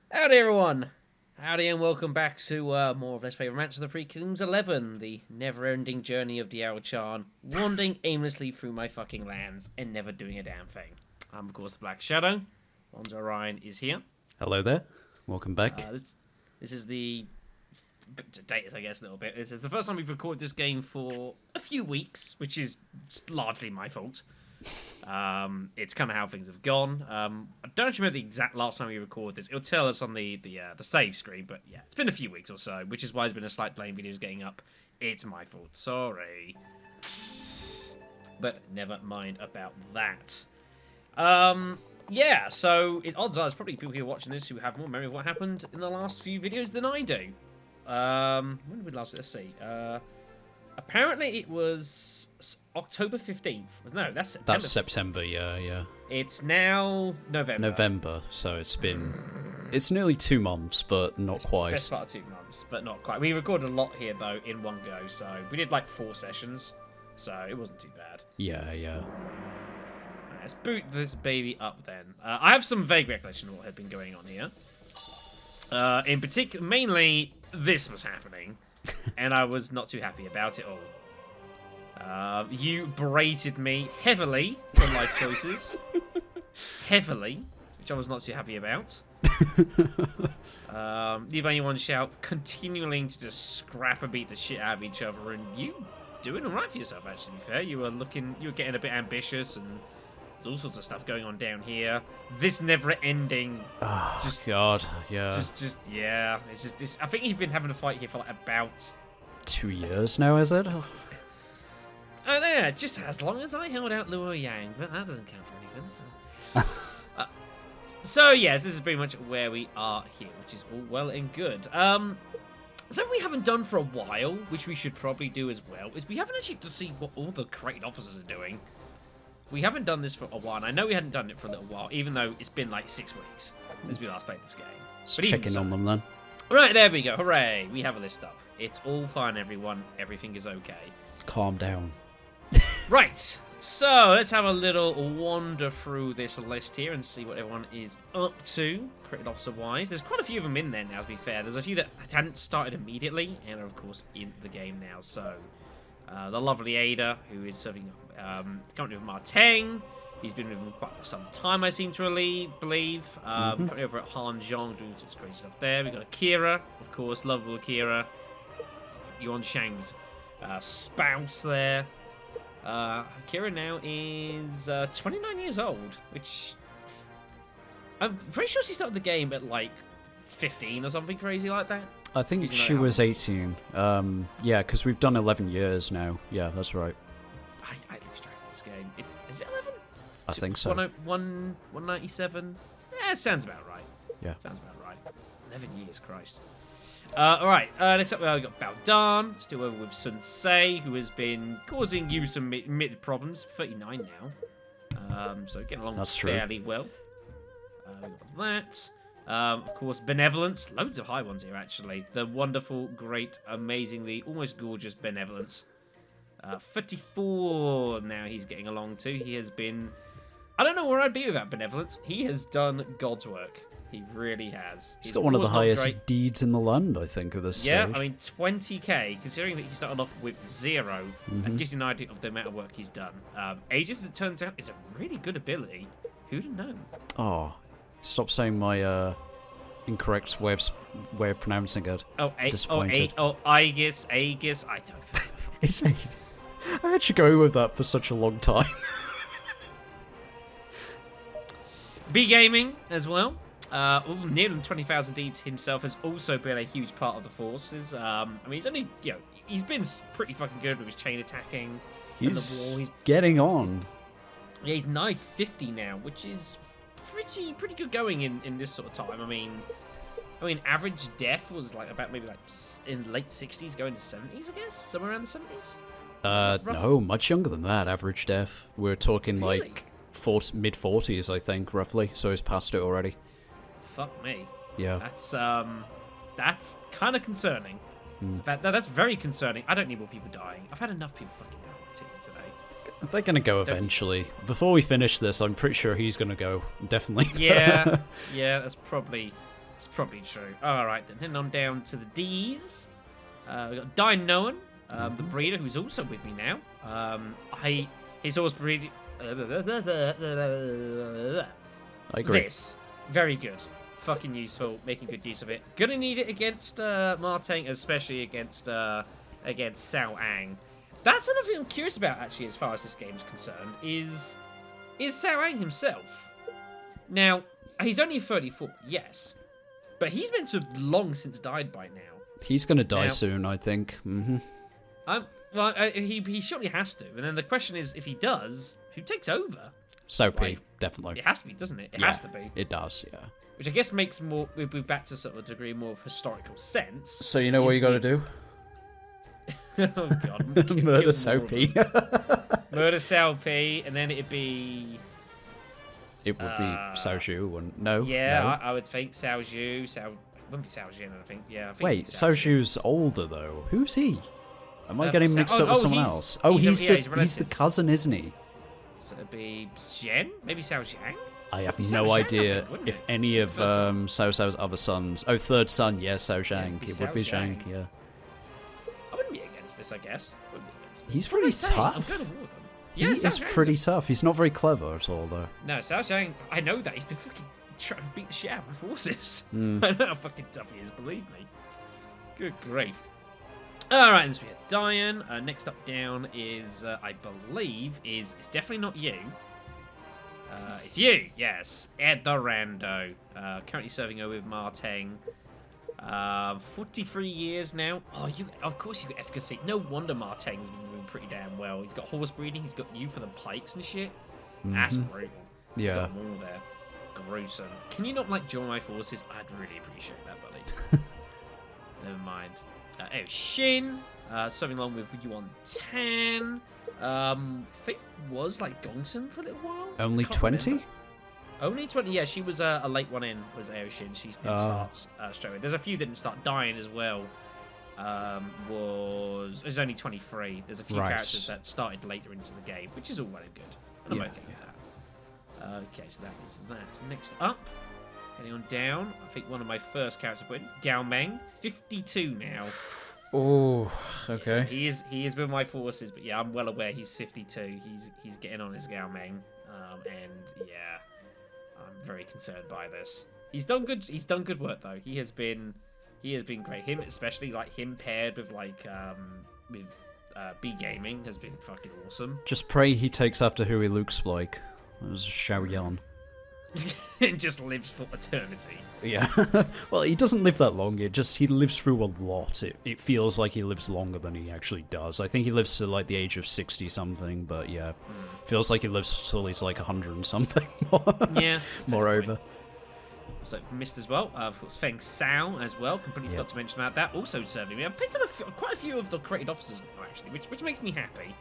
Howdy everyone! Howdy and welcome back to more of Let's Play Romance of the Three Kingdoms 11, the never-ending journey of Diao-chan, wandering aimlessly through my fucking lands and never doing a damn thing. I'm of course the Black Shadow. Lonzo Ryan is here. Hello there. Welcome back. This is the... dated, I guess, a little bit. This is the first time we've recorded this game for a few weeks, which is largely my fault. It's kind of how things have gone. I don't actually remember the exact last time we recorded this. It'll tell us on the save screen, but yeah, it's been a few weeks or so, which is why there's been a slight delay in videos getting up. It's my fault, sorry. But never mind about that. Yeah, so odds are there's probably people here watching this who have more memory of what happened in the last few videos than I do. When did we last? Let's see. Apparently it was October 15th. No, that's September. That's September, yeah. It's now November. So it's nearly 2 months, but not quite. Best part of 2 months, but not quite. We recorded a lot here, though, in one go, so we did like 4 sessions, so it wasn't too bad. Yeah. Right, let's boot this baby up then. I have some vague recollection of what had been going on here. In particular, mainly, this was happening. And I was not too happy about it all. You berated me heavily for life choices. Heavily, which I was not too happy about. You made one shout, continuing to just scrap and beat the shit out of each other, and you doing alright for yourself, actually, to be fair. You were getting a bit ambitious, and there's all sorts of stuff going on down here. This never-ending... Oh, God, yeah. Yeah. It's just this. I think you've been having a fight here for like about 2 years now, is it? I don't know, just as long as I held out Luo Yang, but that doesn't count for anything. So yes, this is pretty much where we are here, which is all well and good. Something we haven't done for a while, which we should probably do as well, is we haven't actually to see what all the created officers are doing. We haven't done this for a while, and I know we hadn't done it for a little while, even though it's been like 6 weeks since we last played this game. Let's check in on them then. Right, there we go. Hooray! We have a list up. It's all fine, everyone. Everything is okay. Calm down. Right, so let's have a little wander through this list here and see what everyone is up to, created officer-wise. There's quite a few of them in there now, to be fair. There's a few that hadn't started immediately and are, of course, in the game now. So, the lovely Ada, who is serving currently with Marteng. He's been with him quite some time, I seem to believe. Currently over at Han Zhong, doing some great stuff there. We've got Akira, of course, lovable Akira. Yuan Shang's spouse there. Akira now is 29 years old, which I'm pretty sure she started the game at like 15 or something crazy like that. I think she was 18. Yeah, because we've done 11 years now. Yeah, that's right. I lose track of this game. Is it 11? I think so. 197? Yeah, sounds about right. Yeah. Sounds about right. 11 years, Christ. Alright, next up we've got Bao Dan, still over with Sun Ce, who has been causing you some mid problems. 39 now. So getting along fairly well. We've got that. Of course, Benevolence. Loads of high ones here, actually. The wonderful, great, amazingly, almost gorgeous Benevolence. 34 now he's getting along to. He has been... I don't know where I'd be without Benevolence. He has done God's work. He really has. He's got one of the highest deeds in the land, I think, at this stage. Yeah, I mean, 20k, considering that he started off with 0, and gives you an idea of the amount of work he's done. Aegis, it turns out, is a really good ability. Who'd have known? Oh, stop saying my incorrect way of pronouncing it. Disappointed. Aegis, I don't know. It's I had you going with that for such a long time. B Gaming as well. Nearly 20,000 deeds himself has also been a huge part of the forces. I mean, he's only, he's been pretty fucking good with his chain attacking. He's getting on. Yeah, he's 950 now, which is pretty good going in this sort of time. I mean, average death was like about maybe like in late 60s, going to 70s, I guess, somewhere around the 70s. No, much younger than that. Average death. We're talking really? Like mid 40s, I think, roughly. So he's past it already. Fuck me. Yeah. That's kind of concerning. That's very concerning. I don't need more people dying. I've had enough people fucking die on my team today. They're gonna go eventually. Before we finish this, I'm pretty sure he's gonna go. Definitely. Yeah, that's probably It's probably true. Alright, then heading on down to the D's. We've got Dine Noan, the breeder, who's also with me now. His horse breeding... I agree. This. Very good. Fucking useful. Making good use of it. Gonna need it against Martang, especially against Sao Ang. That's another thing I'm curious about, actually, as far as this game is concerned, is Sao Ang himself. Now, he's only 34, yes. But he's been so long since died by now. He's going to die soon, I think. Well, he surely has to. And then the question is, if he does, who takes over? Soapy, definitely. It has to be, doesn't it? It has to be. It does, yeah. Which I guess makes more, we'll be back to sort of a degree more of historical sense. So you know what you got to do? Oh, God. Murder Soapy. Murder Soapy, and then it'd be... It would be Sao Zhu, wouldn't no? Yeah, no. I would think Sao Zhu. It wouldn't be Sao Jin, I think. Yeah, I think Wait, Sao Zhu's older, though. Who's he? Am I getting mixed up with someone else? Oh, he's the cousin, isn't he? So it'd be Xian? Maybe Sao Zhang? I have no idea if any of Cao Cao's other sons... Oh, third son, yeah, Cao Zhang. It would be Zhang, yeah. I wouldn't be against this, I guess. He's pretty tough. He is pretty tough. He's not very clever at all, though. No, Cao Zhang, I know that. He's been fucking trying to beat the shit out of my forces. I know how fucking tough he is, believe me. Good grief. Alright, and so we have Diane. Next up down is, I believe, it's definitely not you. It's you, yes. Ed the Rando. Currently serving over with Martang. 43 years now. Oh, of course you got efficacy. No wonder Martang's been doing pretty damn well. He's got horse breeding. He's got you for the pikes and shit. That's brutal. He's got them all there. Gruesome. Can you not, like, join my forces? I'd really appreciate that, buddy. Never mind. Shin. Serving along with Yuan Tan. I think was, like, Gongsun for a little while. Only 20? Only 20, yeah, she was a late one in, was Aoshin. She didn't start straight away. There's a few that didn't start. Dying as well was only 23. There's a few characters that started later into the game, which is all well and good. And I'm okay with that. Okay, so that is that. Next up, heading on down, I think one of my first characters put in, Gao Meng, 52 now. Oh, okay. Yeah, he is with my forces, but yeah, I'm well aware he's 52. He's getting on his Gao Meng, and yeah. I'm very concerned by this. He's done good work though. He has been great. Him especially, like him paired with B Gaming has been fucking awesome. Just pray he takes after who he looks like. It was Xiaoyan. And just lives for eternity. Yeah. Well, he doesn't live that long. He lives through a lot. It feels like he lives longer than he actually does. I think he lives to like the age of 60 something, but yeah. Feels like he lives till he's like 100 and something. Yeah. Moreover. Also missed as well. Of course, Feng Sao as well. Completely forgot to mention about that. Also serving me. I've picked up quite a few of the created officers now, actually, which makes me happy.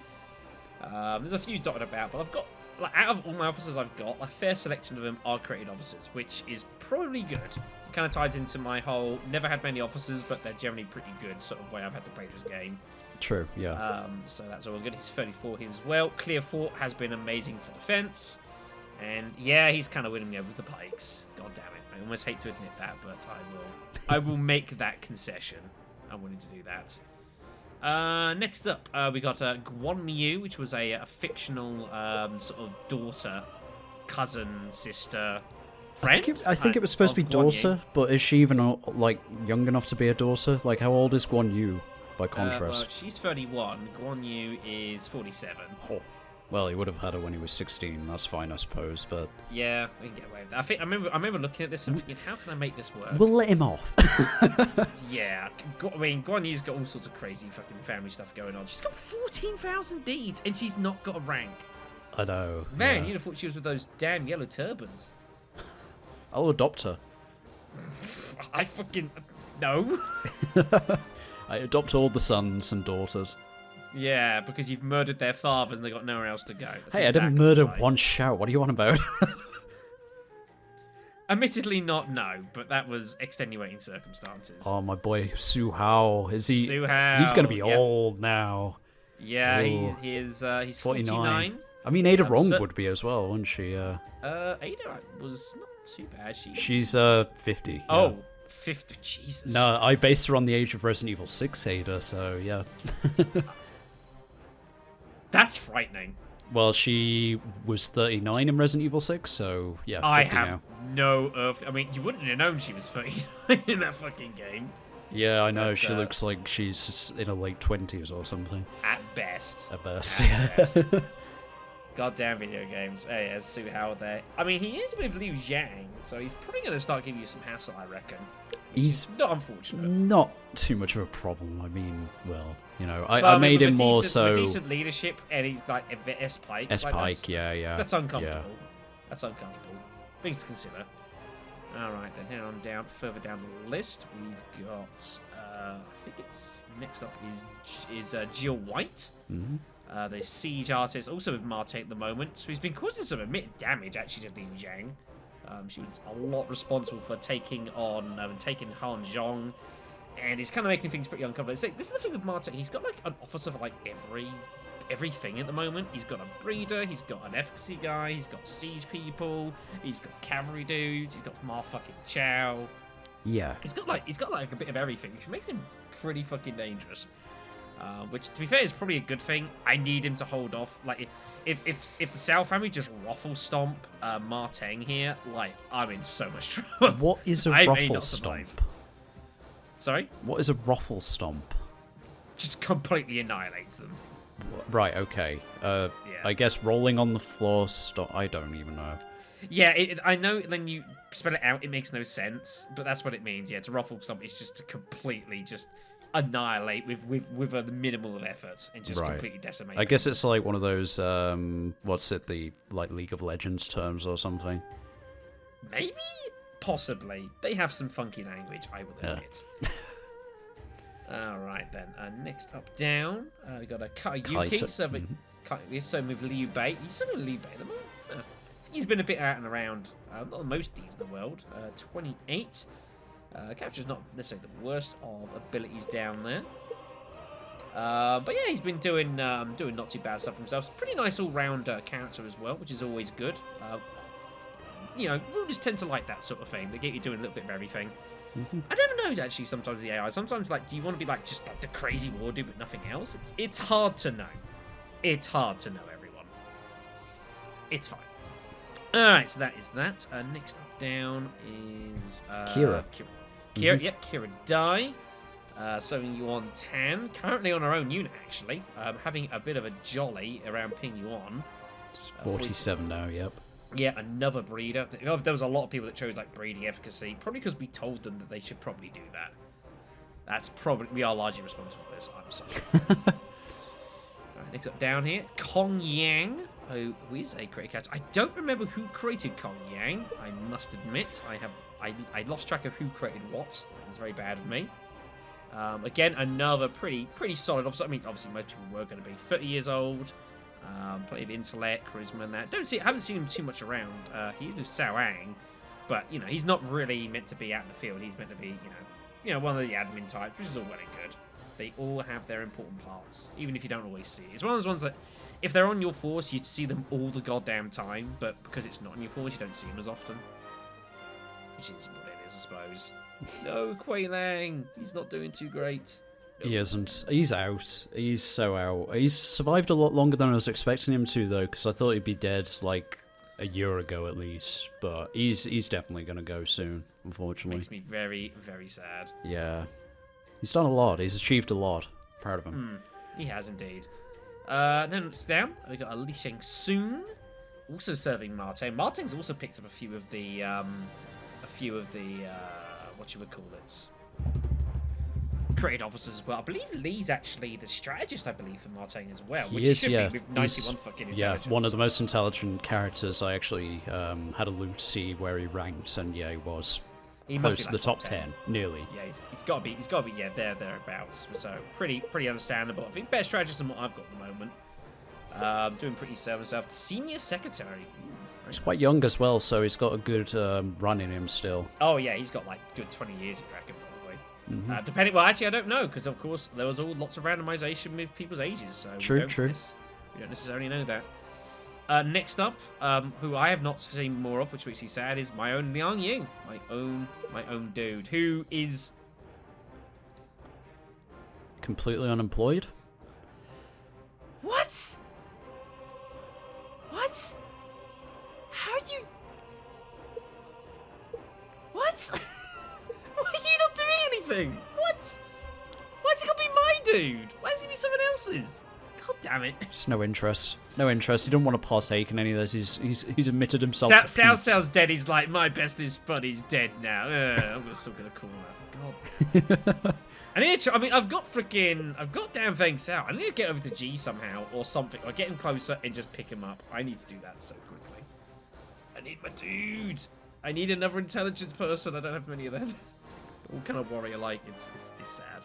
There's a few dotted about, but I've got, like, out of all my officers I've got, a fair selection of them are created officers, which is probably good. It kind of ties into my whole never had many officers, but they're generally pretty good sort of way I've had to play this game. True, yeah. So that's all good. He's 34 here as well. Clear Fort has been amazing for defense. And yeah, he's kind of winning me over with the pikes. God damn it. I almost hate to admit that, but I will make that concession. I'm willing to do that. Next up, we got Guan Miu, which was a fictional sort of daughter, cousin, sister, friend. I think it was supposed to be daughter, but is she even like young enough to be a daughter? Like, how old is Guan Yu by contrast? Well, she's 31. Guan Yu is 47. Oh. Well, he would have had her when he was 16. That's fine, I suppose, but... Yeah, we can get away with that. I remember looking at this and thinking, how can I make this work? We'll let him off. Yeah. I mean, Guan Yu's got all sorts of crazy fucking family stuff going on. She's got 14,000 deeds, and she's not got a rank. I know. Man, you'd have thought she was with those damn yellow turbans. I'll adopt her. I fucking... No. I adopt all the sons and daughters. Yeah, because you've murdered their fathers and they got nowhere else to go. That's hey, I didn't murder one shout. What are you on about? Admittedly not, no, but that was extenuating circumstances. Oh, my boy, Su Hao. Is he? Su Hao. He's going to be old now. Yeah, he's 49. I mean, Ada Wrong would be as well, wouldn't she? Ada was not too bad. She's 50. Yeah. Oh, 50. Jesus. No, I based her on the age of Resident Evil 6 Ada, so yeah. That's frightening. Well, she was 39 in Resident Evil 6, so yeah, 50 I have now. no earth. I mean, you wouldn't have known she was 39 in that fucking game. Yeah, I know. But, she looks like she's in her late 20s or something. At best. At best, yeah. Goddamn video games. Hey, there's Sue Howard there. I mean, he is with Liu Zhang, so he's probably going to start giving you some hassle, I reckon. He's not unfortunate. Not too much of a problem. I mean, well, you know, Well, I made with him more decent, so... with decent leadership, and he's like S-Pike. S-Pike, yeah. That's uncomfortable. That's uncomfortable. Things to consider. Alright, then head on down, further down the list, we've got, I think it's, next up is Jill White. Mm-hmm. The siege artist, also with Marte at the moment. So he's been causing some admitted damage, actually, to Liu Zhang. She was a lot responsible for taking on, taking Han Zhong. And he's kind of making things pretty uncomfortable. So this is the thing with Marte. He's got, like, an officer for, like, everything at the moment. He's got a breeder, he's got an efficacy guy, he's got siege people, he's got cavalry dudes, he's got fucking Chow. Yeah. He's got like a bit of everything, which makes him pretty fucking dangerous. Which, to be fair, is probably a good thing. I need him to hold off. Like, if the Sao family just ruffle stomp Marteng here, like, I'm in so much trouble. What is a ruffle stomp? Sorry? What is a ruffle stomp? Just completely annihilates them. Right, okay. Yeah. I guess rolling on the floor I don't even know. Yeah, I know when you spell it out, it makes no sense, but that's what it means. Yeah, to ruffle something is just to completely just annihilate with a minimal of effort and just completely decimate. I guess it's like one of those, what's it, the like League of Legends terms or something? Maybe? Possibly. They have some funky language, I will admit. Alright then, next up down, we got a Kayuki. So we have some with Liu Bei. He's some with Liu Bei at the moment. He's been a bit out and around. Not the most Ds in the world. 28. Capture's not necessarily the worst of abilities down there. But yeah, he's been doing not too bad stuff for himself. Pretty nice all-round character as well, which is always good. You know, rulers tend to like that sort of thing. They get you doing a little bit of everything. I never know, actually, sometimes the AI. Sometimes, like, do you want to be, like, just, like, the crazy war dude but nothing else? It's hard to know. It's hard to know, everyone. It's fine. Alright, so that is that. Next up down is... Kira. Kira, yep, Kira Dai. Serving you on Tan. Currently on her own unit, actually. Having a bit of a jolly around Ping Yuan. It's 47 now, yep. Yeah, another breeder. There was a lot of people that chose like breeding efficacy, probably because we told them that they should probably do that. That's probably, we are largely responsible for this. I'm sorry. Right, next up down here, Kong Yang, who is a created character. I don't remember who created Kong Yang. I must admit, I lost track of who created what. It's very bad of me. Again, another pretty solid officer. I mean, obviously most people were going to be 30 years old. Plenty of intellect, charisma, and that. I haven't seen him too much around. He's with Sao Ang, but you know he's not really meant to be out in the field. He's meant to be, you know, one of the admin types, which is all well and good. They all have their important parts, even if you don't always see it. It's one of those ones that, if they're on your force, you'd see them all the goddamn time, but because it's not on your force, you don't see them as often. Which is what it is, I suppose. No, Kuei Lang, he's not doing too great. He isn't. He's out. He's so out. He's survived a lot longer than I was expecting him to, though, because I thought he'd be dead, like, a year ago at least. But he's definitely going to go soon, unfortunately. Makes me very, very sad. Yeah. He's done a lot. He's achieved a lot. Proud of him. He has indeed. Then it's down. We got a Li Sheng Soon, also serving Martin. Martin's also picked up a few of the, what you would call it, created officers as well. I believe Lee's actually the strategist, I believe, for Martin as well. He is, yeah. With 91 fucking intelligence. Yeah, one of the most intelligent characters. I actually had a look to see where he ranked, and yeah, he was close to the top 10, nearly. Yeah, he's got to be, yeah, thereabouts. So pretty understandable. I think better strategist than what I've got at the moment. Doing pretty well himself. Senior secretary. He's quite young as well, so he's got a good run in him still. Oh yeah, he's got like good 20 years, I reckon. Depending, well, actually, I don't know, because of course there was lots of randomization with people's ages, so True. We don't necessarily know that. Next up, who I have not seen more of, which makes me sad, is my own Liang Yu. My own dude, who is... completely unemployed? What? What? How are you... What? Why are you not doing anything? What? Why's he got to be my dude? Why does he be someone else's? God damn it. Just no interest. No interest. He don't want to partake in any of this. He's admitted himself to Sal's dead. He's like, my bestest buddy's dead now. I'm still going to call him out. God. I mean, I've got damn Feng Sao. I need to get over to G somehow or something. Or get him closer and just pick him up. I need to do that so quickly. I need my dude. I need another intelligence person. I don't have many of them. All kind of warrior-like. It's sad.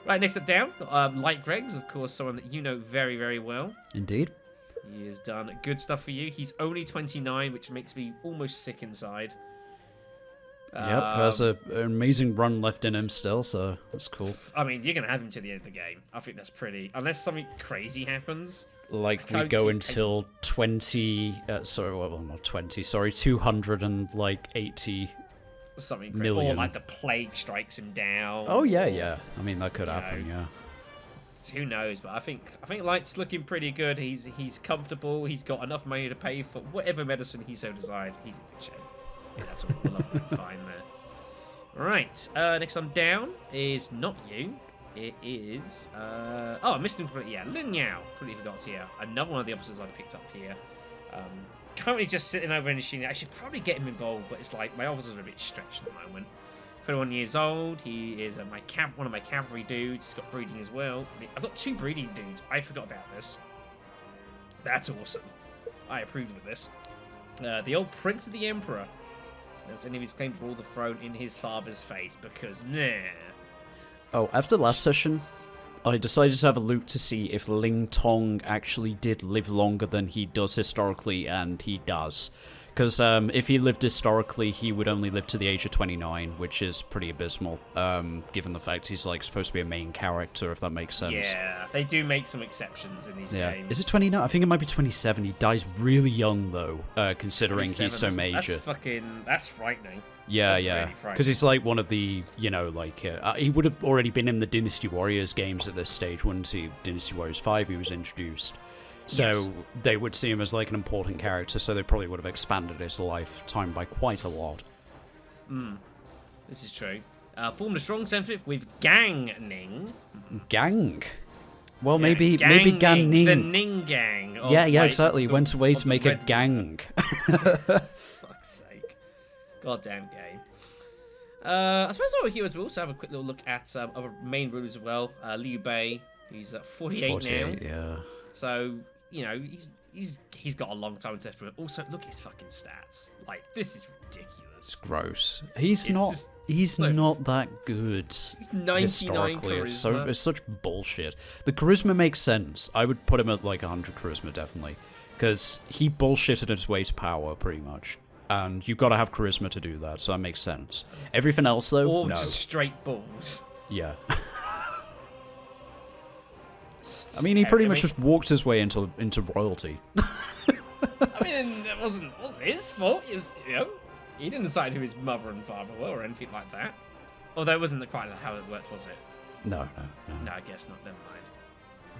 Right, next up down, Light Greg's, of course, someone that you know very, very well. Indeed. He has done good stuff for you. He's only 29, which makes me almost sick inside. Yep, has an amazing run left in him still, so that's cool. I mean, you're going to have him to the end of the game. I think that's pretty... Unless something crazy happens. Like, we go until 20... not 20, sorry, 280... something crazy. million. Or like the plague strikes him down. Oh, yeah. I mean, that could happen, yeah. Who knows? But I think Light's looking pretty good. He's comfortable. He's got enough money to pay for whatever medicine he so desires. He's in good shape. Yeah, that's all. Lovely. Fine there. Right. Next one down is not you. It is... I missed him completely. Yeah, Lin Yao. Completely forgot here. Another one of the officers I picked up here. Currently just sitting over in the machine. I should probably get him involved, but it's like my officers are a bit stretched at the moment. 21 years old. He is one of my cavalry dudes. He's got breeding as well. I've got 2 breeding dudes. I forgot about this. That's awesome. I approve of this. The old Prince of the Emperor. That's any of his claim to rule the throne in his father's face, because nah. Oh, after last session, I decided to have a look to see if Ling Tong actually did live longer than he does historically, and he does. Because if he lived historically, he would only live to the age of 29, which is pretty abysmal, given the fact he's like supposed to be a main character, if that makes sense. Yeah, they do make some exceptions in these games. Is it 29? I think it might be 27. He dies really young, though, considering he's so major. That's frightening. Yeah. Because he's like one of the, he would have already been in the Dynasty Warriors games at this stage, wouldn't he? Dynasty Warriors 5, he was introduced. So yes. They would see him as like an important character, so they probably would have expanded his lifetime by quite a lot. This is true. Formed a strong sense with Gang Ning. Gang? Well, maybe Gan Ning. The Ning Gang. Yeah, exactly. Went away to make a gang. Fuck's sake. Goddamn game. I suppose over here we'll also have a quick little look at other main rulers as well. Liu Bei, he's at 48 now. Yeah. So, he's got a long time to through it. Also, look at his fucking stats. Like, this is ridiculous. It's gross. He's not that good. He's 99 historically. charisma. It's such bullshit. The charisma makes sense. I would put him at like 100 charisma, definitely. Because he bullshitted his way to power, pretty much. And you've got to have charisma to do that, so that makes sense. Everything else, though, or no. Just straight balls. Yeah. I mean, he pretty much just walked his way into royalty. I mean, it wasn't his fault. It was, he didn't decide who his mother and father were or anything like that. Although it wasn't quite how it worked, was it? No. No, I guess not. Never mind.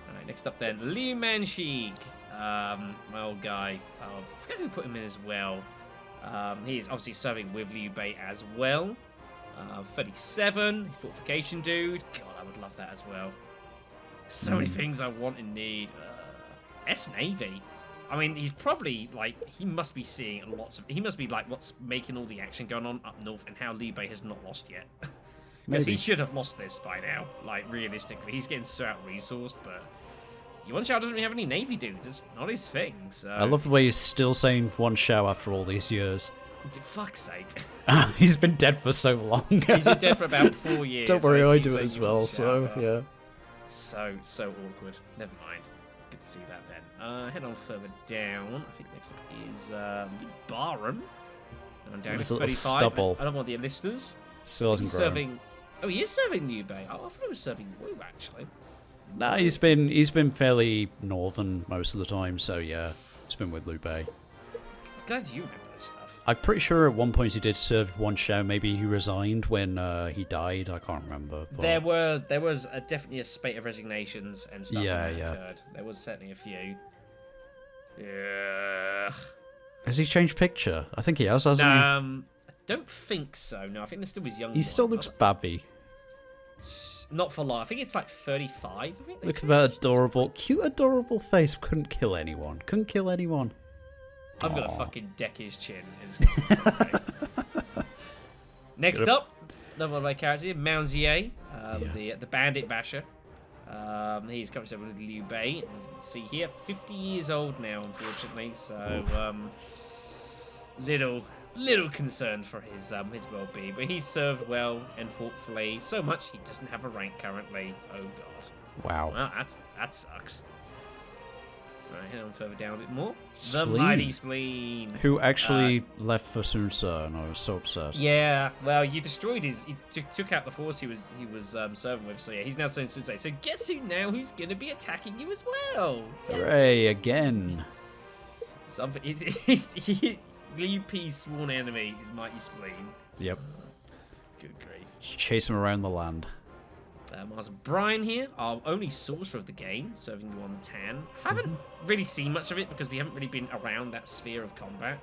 All right, next up then, Liu Manshig, my old guy. I forget who put him in as well. He is obviously serving with Liu Bei as well. 37, fortification dude. God, I would love that as well. So many things I want and need. S-Navy. I mean, he's probably, he must be seeing he must be, what's making all the action going on up north and how Liu Bei has not lost yet. Because he should have lost this by now, realistically. He's getting so out-resourced, but Yuan Shao doesn't really have any Navy dudes. It's not his thing, so... I love the way he's still saying Yuan Shao after all these years. For fuck's sake. He's been dead for so long. He's been dead for about 4 years. Don't worry, I do it as well, so, yeah. So awkward. Never mind. Good to see that then. Head on further down. I think next up is Barham. And down to 35. Stubble. Another one of the enlisters. Still hasn't grown. Serving... Oh, he is serving Liu Bei. Oh, I thought he was serving Wu, actually. Nah, he's been fairly northern most of the time, so yeah. He's been with Liu Bei. Glad you remember this stuff. I'm pretty sure at one point he did serve one show. Maybe he resigned when he died. I can't remember. But... There was definitely a spate of resignations and stuff that occurred. There was certainly a few. Yeah. Has he changed picture? I think he has, hasn't he? I don't think so. No, I think there's still his young. He still looks babby. Not for long. I think it's like 35. I think Look at that adorable, cute, adorable face. Couldn't kill anyone. Couldn't kill anyone. I'm gonna fucking deck his chin. Next up, another one of my characters here, Mounzier, the bandit basher. He's currently with Liu Bei, as you can see here, 50 years old now, unfortunately. So little concerned for his well-being, but he's served well and thoughtfully. So much he doesn't have a rank currently. Oh god. Wow. Well, that sucks. Right, head on further down a bit more. Spleen. The Mighty Spleen. Who actually left for Sun Ce, and I was so upset. Yeah, well, you destroyed his. You took out the force he was serving with. So yeah, he's now Sun Ce. So guess who now? Who's gonna be attacking you as well? Hooray! Again. Liu P's sworn enemy is Mighty Spleen. Yep. Good grief. Chase him around the land. Master Brian here, our only sorcerer of the game, serving you on Tan. Haven't really seen much of it because we haven't really been around that sphere of combat.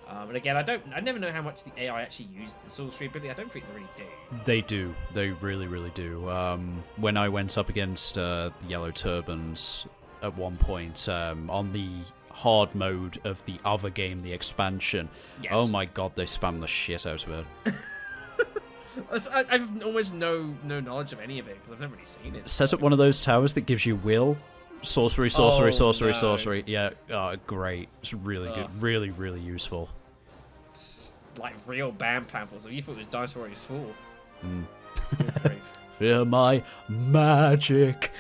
But again, I never know how much the AI actually used the sorcery ability. I don't think they really do. They do. They really, really do. When I went up against the Yellow Turbans at one point on the hard mode of the other game, the expansion. Yes. Oh my god, they spam the shit out of it. I've almost no knowledge of any of it because I've never really seen it. Set up one of those towers that gives you will. Sorcery. Yeah, great. It's really good. Really, really useful. It's like real band pamphlets. So you thought it was Dinosaur Warriors 4. Fear my magic.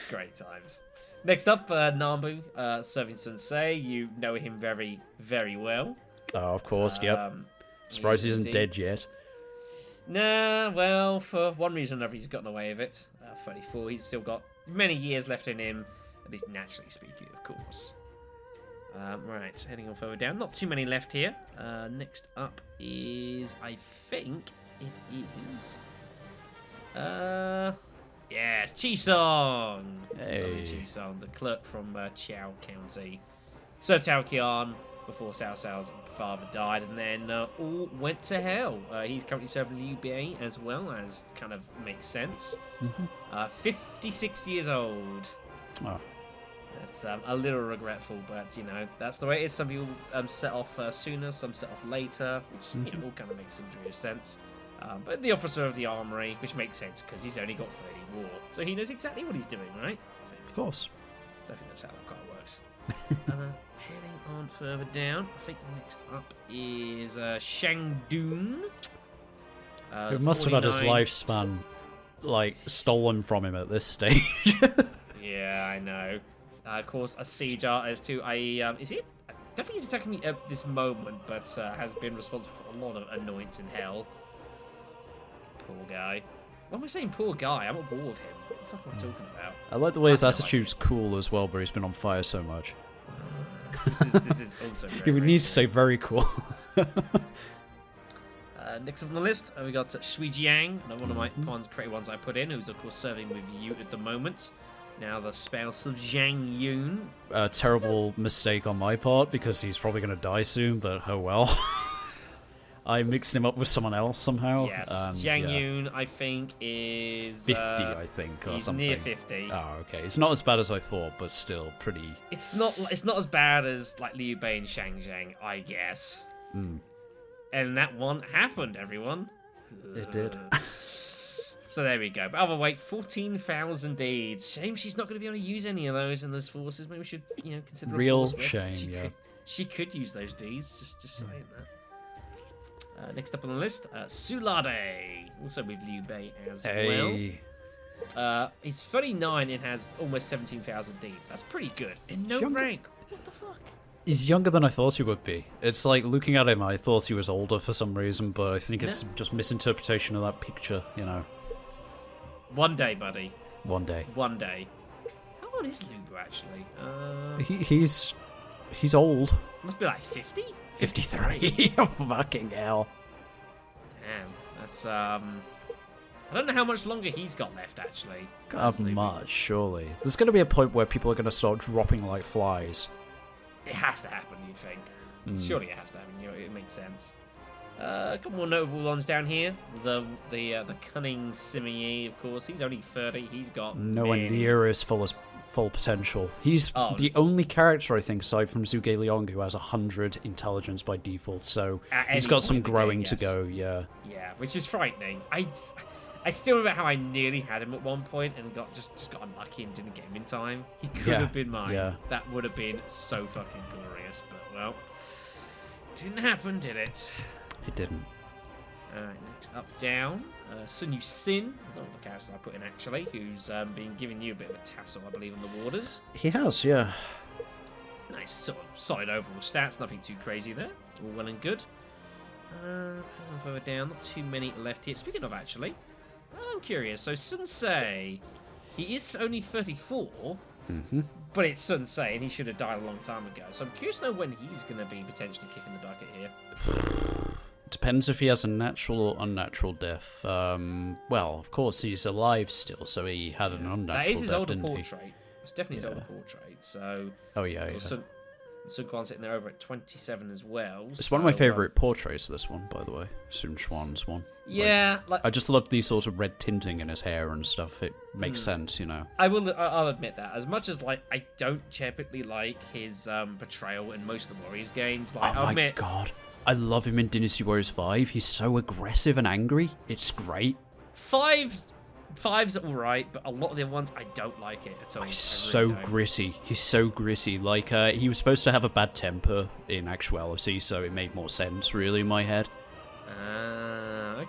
Great times. Next up, Nambu, serving Sun Ce. You know him very, very well. Oh, of course, yep. Surprised he isn't dead yet. Nah, well, for one reason or another, he's gotten away with it. 34, he's still got many years left in him, at least naturally speaking, of course. Right, heading on further down. Not too many left here. Next up is, I think it is... yes, Chisong! Hey. Chisong, the clerk from Chiao County. Sir Tao Qian, before Cao Cao's father died, and then all went to hell. He's currently serving Liu Bei as well, as kind of makes sense. 56 years old. Oh. That's a little regretful, but you know, that's the way it is. Some people set off sooner, some set off later, which you know, all kind of makes some degree of sense. But the officer of the armory, which makes sense because he's only got 30 war, so he knows exactly what he's doing, right? Of course. I think that's how that quite works. Heading on further down, I think the next up is Shangdun. He must have had his lifespan, like, stolen from him at this stage. Yeah, I know. Of course, a siege artist too. Is he? I don't think he's attacking me at this moment, but has been responsible for a lot of annoyance in hell. Poor guy. Why am I saying poor guy? I'm at war with him. What the fuck am I talking about? I like the way his attitude's cool as well, but he's been on fire so much. This is also very, he would need to stay very cool. Next up on the list, we got Shui Jiang, one of my creative ones I put in, who's of course serving with you at the moment. Now the spouse of Zhang Yun. A terrible mistake on my part, because he's probably going to die soon, but oh well. I mixed him up with someone else somehow. Yes, Zhang Yun, I think, is... 50, I think, or he's something. Near 50. Oh, okay. It's not as bad as I thought, but still pretty... It's not as bad as like Liu Bei and Shang Zhang, I guess. And that one happened, everyone. It did. So there we go. But other way, 14,000 deeds. Shame she's not going to be able to use any of those in those forces. Maybe we should, you know, consider real a force shame. Yeah. She could use those deeds. Just saying that. Next up on the list, Sulade, also with Liu Bei as well. He's 39 and has almost 17,000 deeds. That's pretty good. And no rank. What the fuck? He's younger than I thought he would be. It's like, looking at him, I thought he was older for some reason, but I think it's just misinterpretation of that picture, you know. One day, buddy. One day. One day. How old is Luger, actually? He's old. Must be like 50? 53. Fucking hell. Damn, that's I don't know how much longer he's got left, actually. Not much, surely. There's going to be a point where people are going to start dropping like flies. It has to happen, you'd think. Surely it has to happen. You know, it makes sense. A couple more notable ones down here. The cunning Simiyi, of course. He's only 30. He's got nowhere near as full potential. He's the only character, I think, aside from Zhuge Liang, who has 100 intelligence by default. So he's got some growing to go. Yeah. Yeah, which is frightening. I still remember how I nearly had him at one point and just got unlucky and didn't get him in time. He could have been mine. Yeah. That would have been so fucking glorious. But well, didn't happen, did it? It didn't. Alright, next up, down. Sun Yu Sin, one of the characters I put in actually, who's been giving you a bit of a tassel, I believe, on the waters. He has, yeah. Nice, sort of solid overall stats, nothing too crazy there. All well and good. Further down, not too many left here. Speaking of, actually, I'm curious. So Sun Ce, he is only 34, but it's Sun Ce, and he should have died a long time ago. So I'm curious to know when he's going to be potentially kicking the bucket here. Depends if he has a natural or unnatural death. Well, of course, he's alive still, so he had an unnatural death, that is his older didn't portrait. he? It's definitely his older portrait. So. Oh yeah, yeah. Sun Quan sitting there over at 27 as well. It's one of my favourite portraits, this one, by the way. Sun Quan's one. Yeah. I just love the sort of red tinting in his hair and stuff. It makes sense, you know. I'll admit that. As much as, like, I don't typically like his portrayal in most of the Warriors games. Like, oh my god. I love him in Dynasty Warriors 5. He's so aggressive and angry. It's great. Five's alright, but a lot of the other ones, I don't like it at all. He's so gritty. He's so gritty. Like, he was supposed to have a bad temper in actuality, so it made more sense, really, in my head.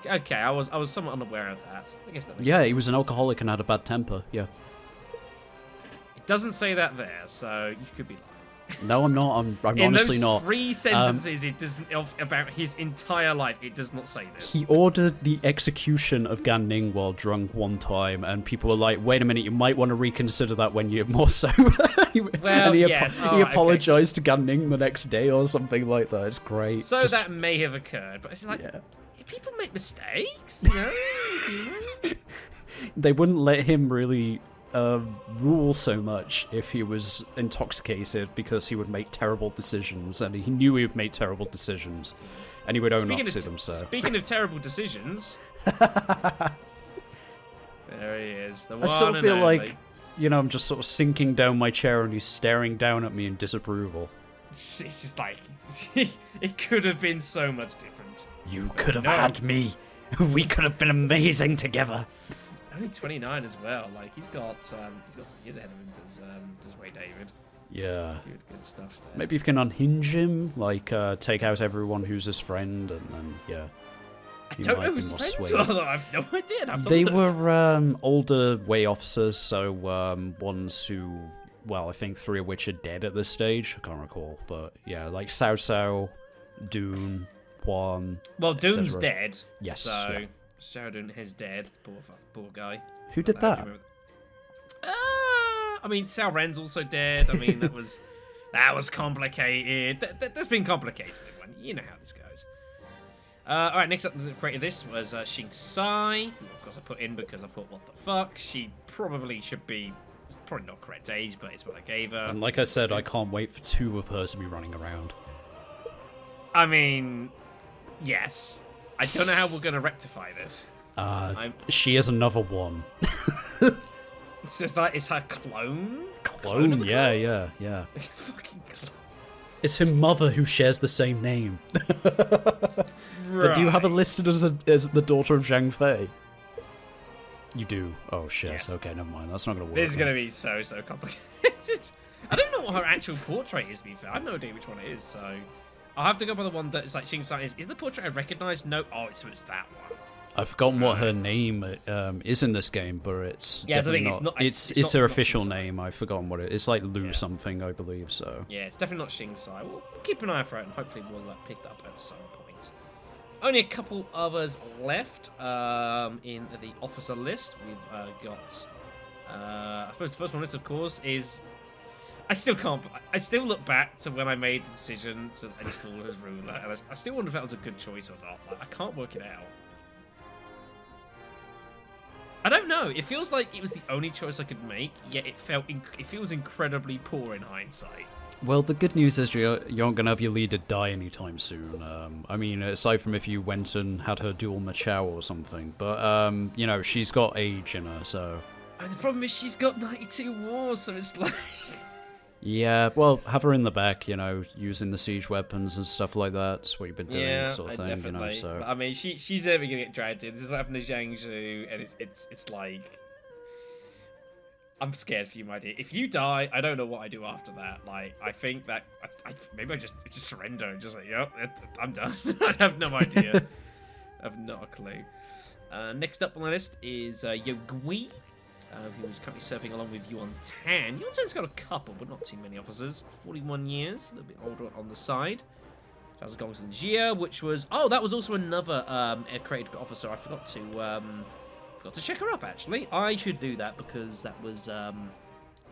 Okay, I was somewhat unaware of that. I guess that makes sense. He was an alcoholic and had a bad temper, yeah. It doesn't say that there, so you could be lying. No, I'm not. I'm honestly not. In those 3 sentences, it doesn't about his entire life. It does not say this. He ordered the execution of Gan Ning while drunk one time, and people were like, "Wait a minute, you might want to reconsider that when you're more sober." Well, yes. He apologized to Gan Ning the next day or something like that. It's great. So that may have occurred, but it's like people make mistakes, you know. They wouldn't let him really rule so much if he was intoxicated, because he would make terrible decisions, and he knew he would make terrible decisions, and he would own up to them. So speaking of terrible decisions, there he is. The one I still feel only. like, you know, I'm just sort of sinking down my chair and he's staring down at me in disapproval. It's just like it could have been so much different. You could have had me. We could have been amazing together. Only 29 as well. Like he's got some years ahead of him. Does Ray David? Yeah. Good stuff there. Maybe you can unhinge him, like take out everyone who's his friend, and then I don't know who's friends were, though. I have no idea. They were older Wei officers, so ones who, well, I think 3 of which are dead at this stage. I can't recall, but yeah, like Cao Cao, Dune, Huan. Well, Dune's dead. Yes. So Xiao Dun is dead. Poor guy. Who did that? I mean, Cao Ren's also dead. I mean, that was complicated. That's been complicated, everyone. You know how this goes. All right, next up, the creator of this was Xing Sai, who of course I put in because I thought, what the fuck? She probably should be, it's probably not correct age, but it's what I gave her. And like I said, I can't wait for 2 of her to be running around. I mean, yes. I don't know how we're going to rectify this. She is another one. It's just like, it's her clone? Clone? Yeah. Fucking clone. It's her mother who shares the same name. But do you have it listed as the daughter of Zhang Fei? You do. Oh shit. Yes. Okay, never mind. That's not gonna work. This is gonna be so complicated. I don't know what her actual portrait is, to be fair. I have no idea which one it is, so I'll have to go by the one that is like Xing Sai is. Is the portrait I recognise? No. Oh, it's that one. I've forgotten what her name is in this game, but it's definitely not. It's her official name. I've forgotten what it is. It's like Lu something, I believe. So yeah, it's definitely not Xing Sai. We'll keep an eye for it, and hopefully we'll pick that up at some point. Only a couple others left in the officer list. We've got I suppose the first one on this, of course, is... I still can't... I still look back to when I made the decision to install his ruler, and I still wonder if that was a good choice or not. Like, I can't work it out. I don't know. It feels like it was the only choice I could make, yet it feels incredibly poor in hindsight. Well, the good news is you aren't going to have your leader die anytime soon. I mean, aside from if you went and had her duel Machao or something. But, you know, she's got age in her, so... And the problem is she's got 92 wars, so it's like... Yeah, well, have her in the back, you know, using the siege weapons and stuff like that. That's what you've been doing, sort of thing, definitely. you know, so... But, I mean, she's never going to get dragged in. This is what happened to Zhang Zhu, and it's like... I'm scared for you, my dear. If you die, I don't know what I do after that. Like, I think that... maybe I just surrender and just like, yep, I'm done. I have no idea. I have not a clue. Next up on the list is Yogui, who is currently serving along with Yuan Tan. Yuan Tan's got a couple, but not too many officers. 41 years, a little bit older on the side. That's Gongsun Jia, which was... Oh, that was also another created officer. I forgot to check her up, actually. I should do that because that was...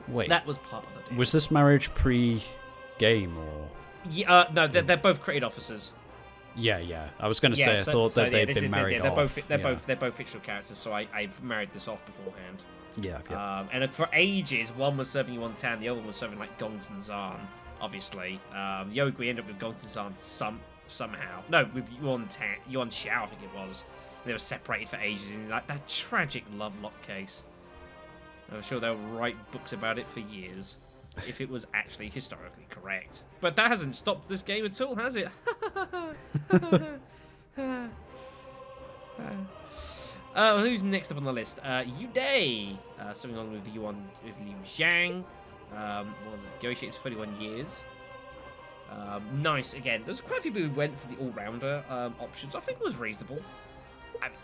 Wait. That was part of the deal. Was this marriage pre-game, or...? Yeah, no, they're both created officers. Yeah. I was going to say, I thought that they'd been married off. They're both fictional characters, so I've married this off beforehand. Yeah. And for ages, one was serving Yuan Tan, the other one was serving like Gongsun Zan, obviously. Yogui ended up with Gongsun Zan somehow. No, with Yuan Xiao, I think it was. They were separated for ages in like that tragic love lock case. I'm sure they'll write books about it for years, if it was actually historically correct. But that hasn't stopped this game at all, has it? Who's next up on the list? Yu Dai, something along with Liu Zhang. Negotiates 31 years. Nice, again. There's quite a few people who went for the all-rounder options. I think it was reasonable. I mean,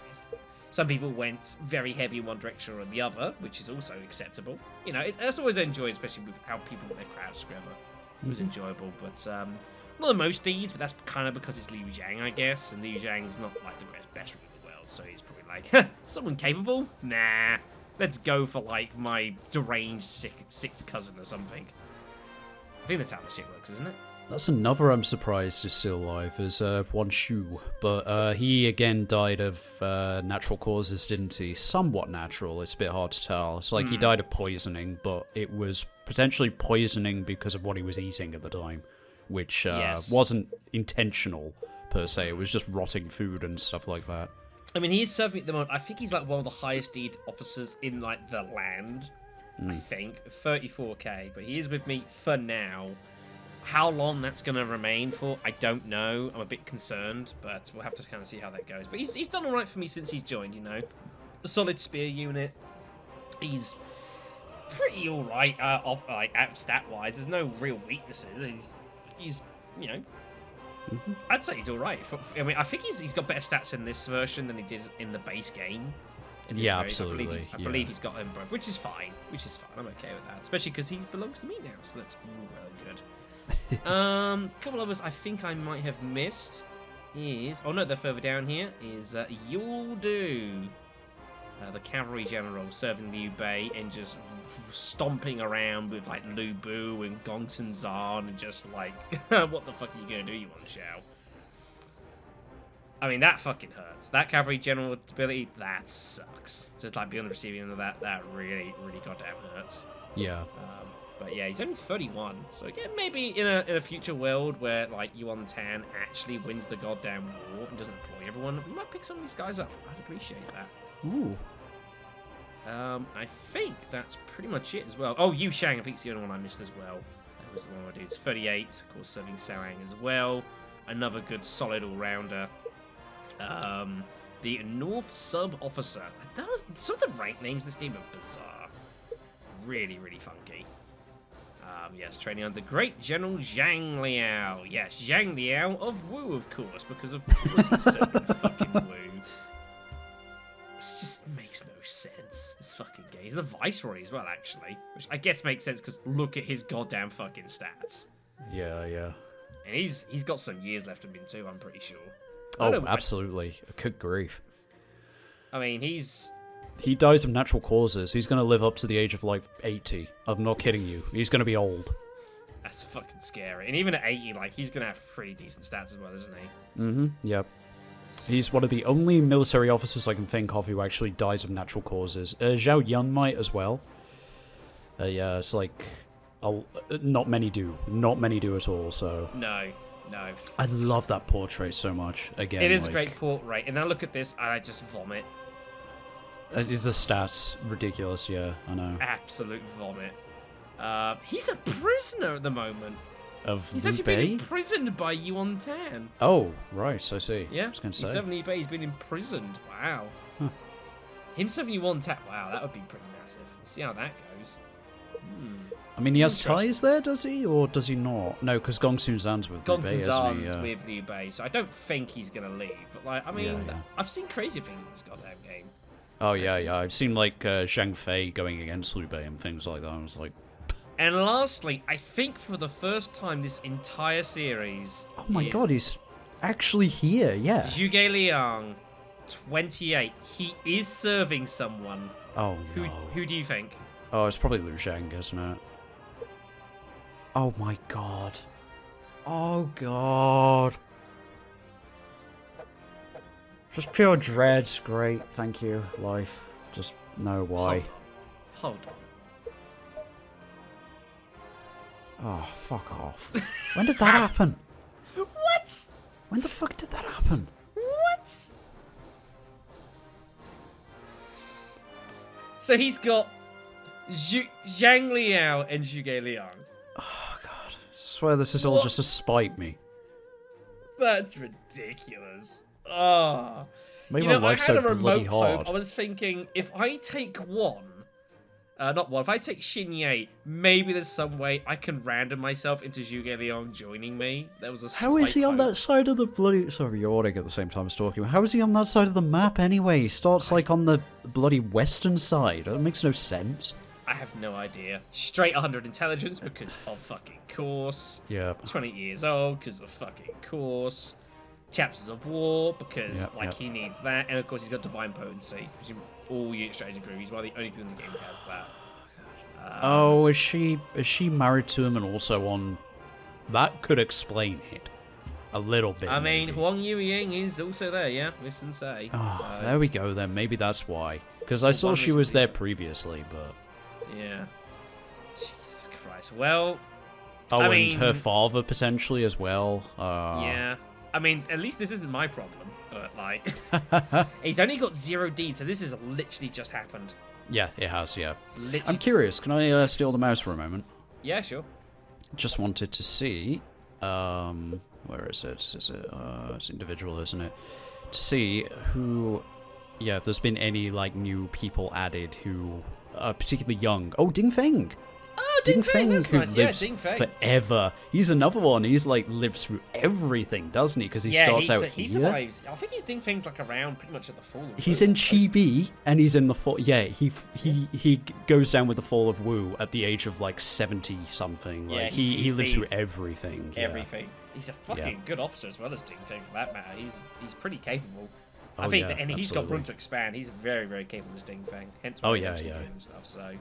some people went very heavy in one direction or the other, which is also acceptable. You know, it's always enjoyed, especially with how people put their crowds together. It was enjoyable, but not the most deeds, but that's kind of because it's Liu Zhang, I guess, and Liu Zhang's not like the best ruler in the world, so he's probably like, someone capable? Nah, let's go for like my deranged sixth cousin or something. I think that's how the shit works, isn't it? That's another I'm surprised is still alive, is Wan Shu. But he again died of natural causes, didn't he? Somewhat natural, it's a bit hard to tell. It's like he died of poisoning, but it was potentially poisoning because of what he was eating at the time, which wasn't intentional, per se. It was just rotting food and stuff like that. I mean, he is serving at the moment. I think he's like one of the highest deed officers in like the land, I think. 34k, but he is with me for now. How long that's going to remain for, I don't know. I'm a bit concerned, but we'll have to kind of see how that goes. But he's done all right for me since he's joined, you know. The solid spear unit. He's pretty all right stat-wise. There's no real weaknesses. He's you know, I'd say he's all right. I mean, I think he's got better stats in this version than he did in the base game. Yeah, absolutely. I believe he's got them both, which is fine. I'm okay with that, especially because he belongs to me now, so that's all well and good. A couple of us I think I might have missed is... Oh no, they're further down here. Is Yuldu, the cavalry general, serving Liu Bei and just stomping around with like Lu Bu and Gongsun Zan and just like, what the fuck are you going to do, Yuan Xiao? I mean, that fucking hurts. That cavalry general ability, that sucks. Just like being on the receiving end of that really, really goddamn hurts. Yeah. But yeah, he's only 31, so again, maybe in a future world where like Yuan Tan actually wins the goddamn war and doesn't employ everyone, we might pick some of these guys up. I'd appreciate that. Ooh. I think that's pretty much it as well. Oh, Yu Shang, I think it's the only one I missed as well. That was the one I did. It's 38, of course, serving Saoang as well. Another good, solid all-rounder. The North Sub-Officer. Some of the rank names in this game are bizarre. Really, really funky. Yes, training under Great General Zhang Liao. Yes, Zhang Liao of Wu, of course, because of course he's serving fucking Wu. This just makes no sense. This fucking guy. He's the Viceroy as well, actually, which I guess makes sense because look at his goddamn fucking stats. Yeah. And he's got some years left of him too, I'm pretty sure. Oh, absolutely. Good grief. I mean, he's He dies of natural causes. He's gonna live up to the age of, like, 80. I'm not kidding you. He's gonna be old. That's fucking scary. And even at 80, like, he's gonna have pretty decent stats as well, isn't he? Mm-hmm, yep. He's one of the only military officers I can think of who actually dies of natural causes. Zhao Yun might as well. Yeah, it's like... not many do. Not many do at all, so... No. I love that portrait so much. Again, it is like, a great portrait. And now look at this, and I just vomit. The stats, ridiculous, yeah, I know. Absolute vomit. He's a prisoner at the moment. He's actually Liu been Bei? imprisoned by Yuan Tan. Oh, right, I see. Yeah, I was going to say. he's 70 Bay, he's been imprisoned. Wow. Huh. Him 71 Tan. Wow, that would be pretty massive. We'll see how that goes. I mean, he has Interesting. ties there, does he? Or does he not? No, because Gong Sun Zan's with Liu Bei, Gongsun isn't he? Zan's with Liu Bei, so I don't think he's going to leave. But, like, I mean, Yeah. I've seen crazy things in this goddamn game. Oh, yeah. I've seen, like, Zhang Fei going against Liu Bei and things like that. I was like... And lastly, I think for the first time this entire series... Oh my god, he's actually here, yeah. Zhuge Liang, 28. He is serving someone. Oh, no. Who do you think? Oh, it's probably Liu Zhang, isn't it? Oh my god. Oh god. Just pure dread. Great, thank you, life. Just know why. Hold on. Oh, fuck off. When did that happen? What? When the fuck did that happen? What? So he's got Zhang Liao and Zhuge Liang. Oh god. I swear this is all just to spite me. That's ridiculous. Oh. Maybe You know, my life's I had so a bloody remote home. hard. I was thinking, if I take if I take Xin Ye, maybe there's some way I can random myself into Zhuge Liang joining me. There was a How is he on hope. that side of the bloody... Sorry, you're yawning at the same time as talking. How is he on that side of the map anyway? He starts, like, on the bloody western side. That makes no sense. I have no idea. Straight 100 intelligence because of fucking course. Yeah. 20 years old because of fucking course. Chapters of War because Yep, yep. he needs that. And of course he's got Divine Potency. Which in all unit strategy brew, he's one of the only people in the game who has that. Oh, is she married to him and also on... That could explain it. A little bit, I mean, maybe. Huang Yueying is also there, yeah, with Sensei. Oh, there we go then. Maybe that's why. Because I saw one she was reason there being- previously, but... Yeah. Jesus Christ. Well, Oh, I and mean- her father potentially as well. yeah. I mean, at least this isn't my problem, but, like... he's only got 0D, so this has literally just happened. Yeah, it has, yeah. Literally. I'm curious, can I steal the mouse for a moment? Yeah, sure. Just wanted to see... where is it? It's individual, isn't it? To see who... Yeah, if there's been any, like, new people added who are particularly young. Oh, Ding Feng! Oh, Ding Feng, that's who nice. Yeah, lives Ding Feng. forever. He's another one. He's like lives through everything, doesn't he? Because he starts out he here. survives. I think his Ding Feng's like around pretty much at the fall of He's Wu. in Chibi, and he's in the fall. Yeah, he goes down with the fall of Wu at the age of like 70 something. Like Yeah, he lives through sees everything. Yeah. Everything. He's a fucking good officer as well as Ding Feng for that matter. He's pretty capable. I Oh, think yeah, that, and he's got room absolutely. to expand. He's very, very capable as Ding Feng. Hence Oh, why he yeah, actually yeah. doing stuff. So,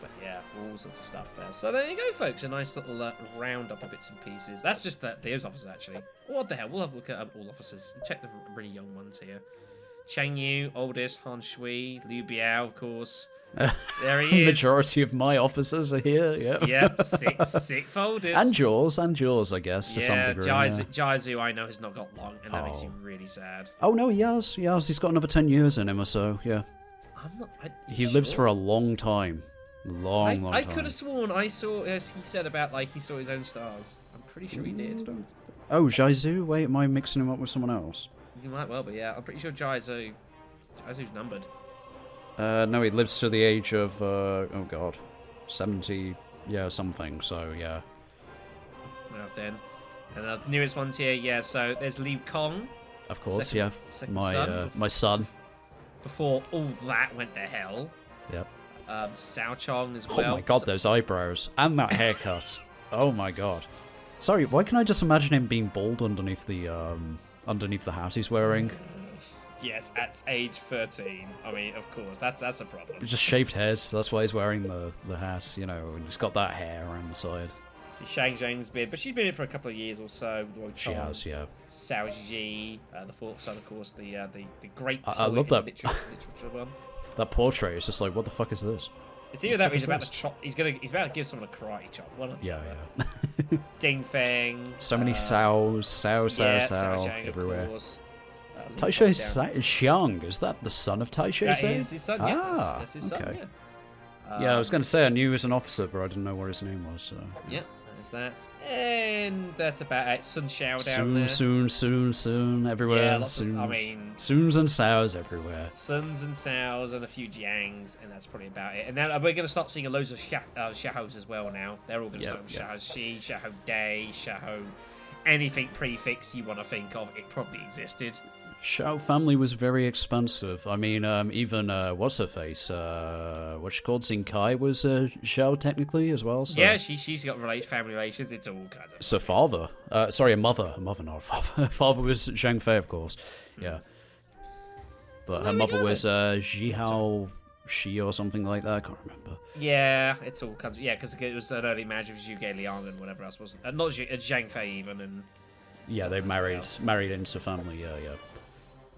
but yeah, all sorts of stuff there. So there you go, folks. A nice little roundup of bits and pieces. That's just those officers actually. What the hell? We'll have a look at all officers and check the really young ones here. Chang Yu, oldest. Han Shui, Liu Biao, of course. There he is. Majority of my officers are here. Yeah. Yeah, sixth oldest. And yours, I guess, to some degree. Jaizu, I know, has not got long, and that makes Oh. me really sad. Oh no, he has. He's got another 10 years in him or so. Yeah. I'm not. He lives for a long time. Long I time. could have sworn I saw, as he said about, like, he saw his own stars. I'm pretty sure he did. Oh, Jaizu? Wait, am I mixing him up with someone else? You might well, but yeah, I'm pretty sure Jaizu's numbered. No, he lives to the age of, oh god, 70, yeah, something, so yeah. Well, then. And the newest ones here, yeah, so there's Liu Kong. Of course, Second my, son. my son. Before all that went to hell. Yep. Cao Chong as Oh well. my god, those eyebrows. And that haircut. Oh my god. Sorry, why can I just imagine him being bald underneath the hat he's wearing? Yes, at age 13. I mean, of course, that's a problem. Just shaved heads. That's why he's wearing the hat. You know, and he's got that hair around the side. She's Shang Zhang's beard, but she's been in it for a couple of years or so. She has, yeah. Xiao Ji, the fourth son, of course, the great. I love that. Literature one. That portrait is just like, what the fuck is this? It's either that or he's about to chop. He's about to give someone a karate chop. Yeah. Ding Feng. So many Sao Zhang, everywhere. Of course. Taishe Xiang, is that the son of Taishe? That is his son. Yeah, that's his son. Okay. Yeah. Yeah, I was going to say I knew he was an officer, but I didn't know what his name was. So. Yep, there's that. And that's about it. Sun Xiao down there. Soon, everywhere. Yeah, Soons and Saos everywhere. Suns and Saos and a few Jiangs, and that's probably about it. And now we're going to start seeing loads of Xiaos as well now. They're all going to start with Xiao Xi, Xiao Dai, Xiao... Anything prefix you want to think of, it probably existed. Xiao family was very expensive. I mean, even what's her face? What's she called? Xingkai was Xiao technically as well. So. Yeah, she's got family relations. It's all kind of. So father, sorry, a mother, not a father. Father was Zhang Fei, of course. Yeah, but her mother was Zhihao Shi or something like that. I can't remember. Yeah, it's all kinds of because it was an early marriage of Zhuge Liang and whatever else wasn't. Not Zhang Fei even and. Yeah, they married into family. Yeah.